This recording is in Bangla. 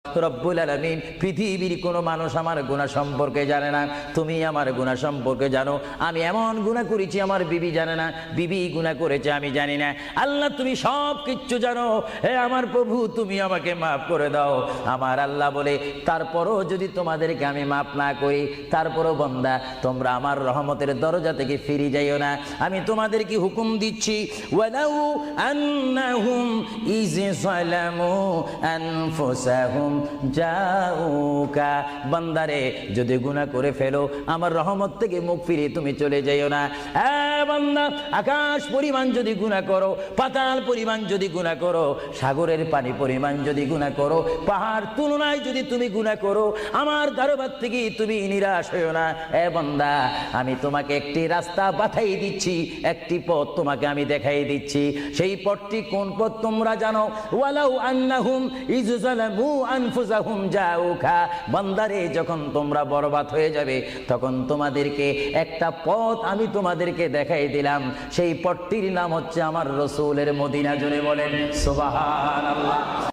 রব্বুল আলামিন, পৃথিবীর কোনো মানুষ আমার গুনাহ সম্পর্কে জানে না, তুমি আমার গুনাহ সম্পর্কে জানো। আমি এমন গুনাহ করেছি আমার বিবি জানে না, বিবি গুনাহ করেছে আমি জানি না। আল্লাহ তুমি সব কিচ্ছু জানো, হে আমার প্রভু তুমি আমাকে মাফ করে দাও। আমার আল্লাহ বলে, তারপরও যদি তোমাদেরকে আমি মাফ না করি, তারপরও বান্দা তোমরা আমার রহমতের দরজা থেকে ফিরে যাইও না। আমি তোমাদেরকে হুকুম দিচ্ছি, ওয়ালাউ আন্নাহুম ইয যালামু আনফুসাহুম জাউকা, বান্দারে যদি গুনাহ করে ফেলো আমার রহমত থেকে মুখ ফিরিয়ে তুমি চলে যাইও না। বান্দা, আকাশ পরিমাণ যদি গুনাহ করো, পাতাল পরিমাণ যদি গুনাহ করো, সাগরের পানি পরিমাণ যদি গুনাহ করো, পাহাড় তুলনায় যদি তুমি গুনাহ করো, আমার দরবার থেকে তুমি নিরাশ হইও না। বান্দা, আমি তোমাকে একটি রাস্তা বাতাই দিচ্ছি, একটি পথ তোমাকে আমি দেখাই দিচ্ছি। সেই পথটি কোন পথ তোমরা জানো? ওয়ালাউ আন্নাহুম ইয যালামু আনফুসাহুম জাউকা, বান্দারে যখন তোমরা বরবাদ হয়ে যাবে তখন তোমাদেরকে একটা পথ আমি তোমাদেরকে দেখাই দিলাম। সেই পথটির নাম হচ্ছে আমার রাসূলের মদিনা। জোরে বলেন সুবহানাল্লাহ।